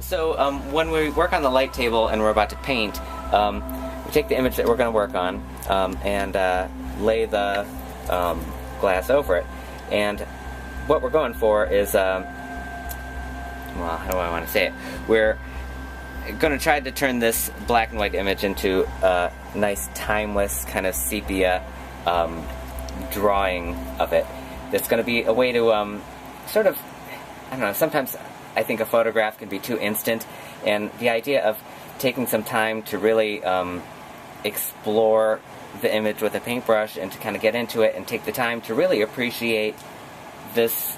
So when we work on the light table and we're about to paint, we take the image that we're going to work on and lay the glass over it. And what we're going for is, well, how do I want to say it? We're going to try to turn this black and white image into a nice, timeless, kind of sepia drawing of it. That's going to be a way to sort of, I don't know, sometimes I think a photograph can be too instant, and the idea of taking some time to really explore the image with a paintbrush and to kind of get into it and take the time to really appreciate this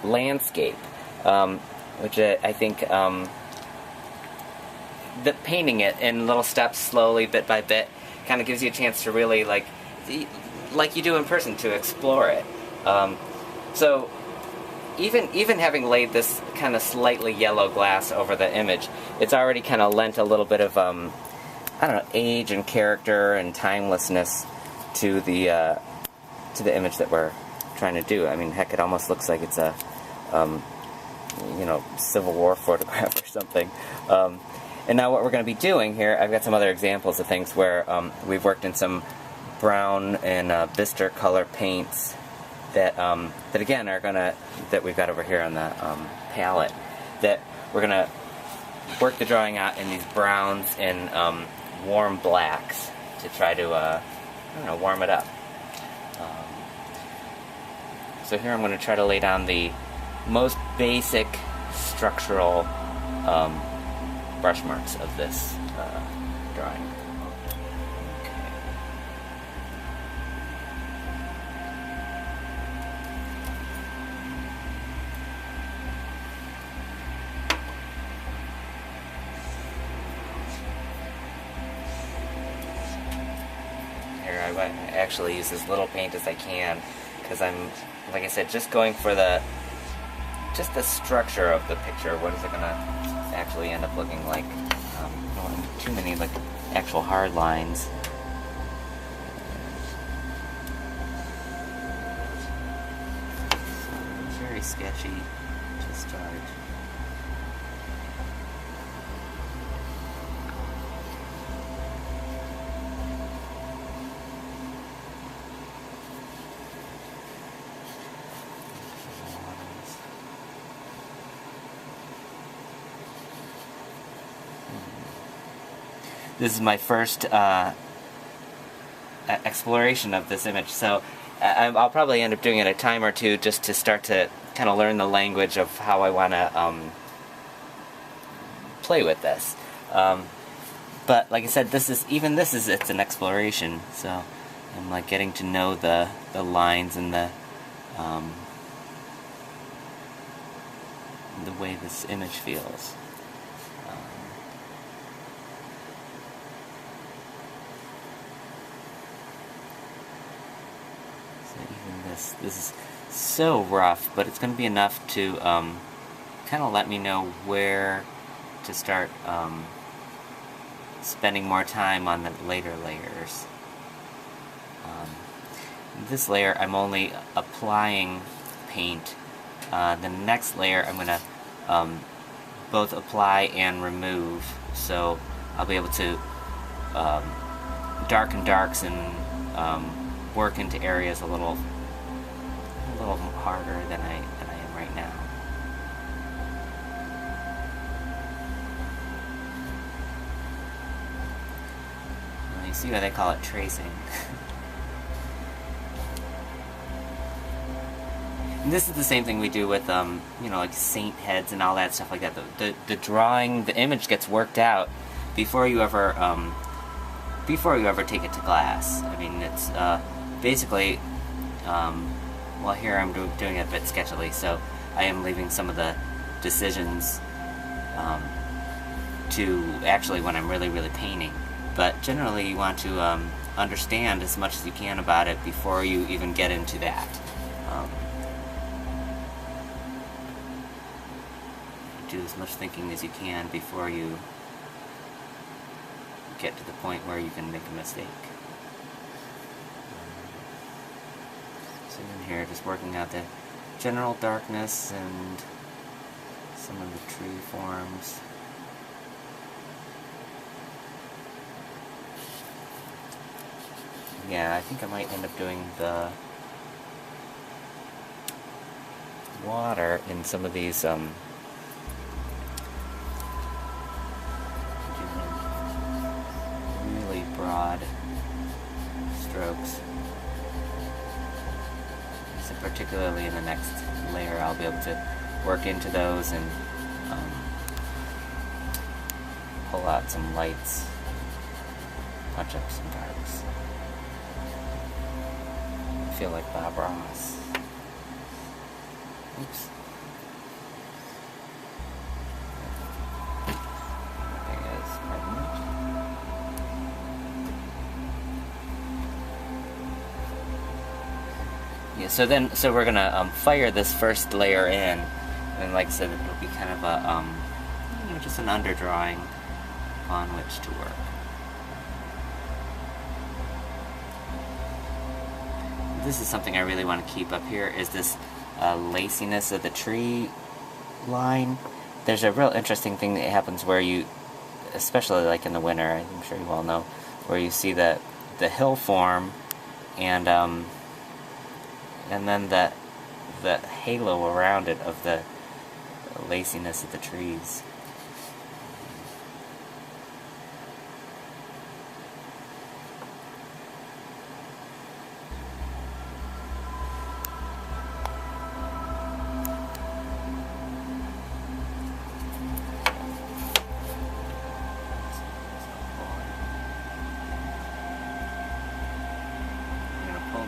landscape, which I think that painting it in little steps, slowly, bit by bit, kind of gives you a chance to really, like you do in person, to explore it. So even having laid this kind of slightly yellow glass over the image, it's already kind of lent a little bit of I don't know, age and character and timelessness to the image that we're trying to do. I mean, heck, it almost looks like it's a you know, Civil War photograph or something. And now what we're going to be doing here, I've got some other examples of things where we've worked in some brown and bistre color paints that that again are gonna, that we've got over here on the palette, that we're gonna work the drawing out in these browns and warm blacks to try to I don't know, warm it up. So here I'm going to try to lay down the most basic structural brush marks of this drawing. I actually use as little paint as I can, because I'm, like I said, just going for the structure of the picture. What is it gonna actually end up looking like? I don't want too many like actual hard lines. So, very sketchy to start. This is my first exploration of this image, so I'll probably end up doing it a time or two just to start to kind of learn the language of how I want to play with this. But like I said, it's an exploration, so I'm like getting to know the lines and the way this image feels. This is so rough, but it's going to be enough to kind of let me know where to start spending more time on the later layers. This layer I'm only applying paint. The next layer I'm going to both apply and remove, so I'll be able to darken darks and work into areas a little harder than I am right now. Well, you see why they call it tracing. And this is the same thing we do with you know, like saint heads and all that stuff like that. The drawing, the image gets worked out before you ever take it to glass. I mean, it's basically well, here I'm doing it a bit sketchily, so I am leaving some of the decisions to actually when I'm really painting. But generally you want to understand as much as you can about it before you even get into that. Do as much thinking as you can before you get to the point where you can make a mistake. So in here, just working out the general darkness and some some of the tree forms. Yeah, I think I might end up doing the water in some of these really broad strokes. So particularly in the next layer, I'll be able to work into those and pull out some lights, punch up some darks. I feel like Bob Ross. Oops. There it is. Pardon me. Yeah, so we're gonna fire this first layer in, and like I said, it'll be kind of a just an underdrawing on which to work. This is something I really want to keep up here, is this laciness of the tree line. There's a real interesting thing that happens where you, especially like in the winter, I'm sure you all know, where you see the hill form and then the halo around it of the laciness of the trees.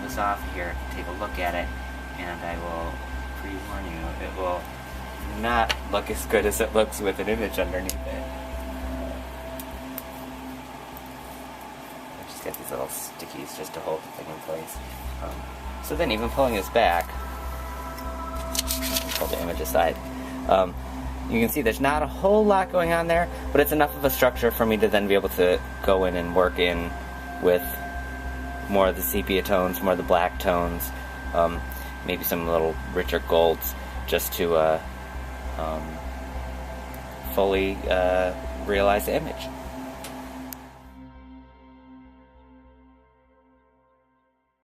This off here, take a look at it, and I will pre-warn you, it will not look as good as it looks with an image underneath it. I just got these little stickies just to hold the thing in place. So then even pulling this back, pull the image aside, you can see there's not a whole lot going on there, but it's enough of a structure for me to then be able to go in and work in with more of the sepia tones, more of the black tones, maybe some little richer golds, just to fully realize the image.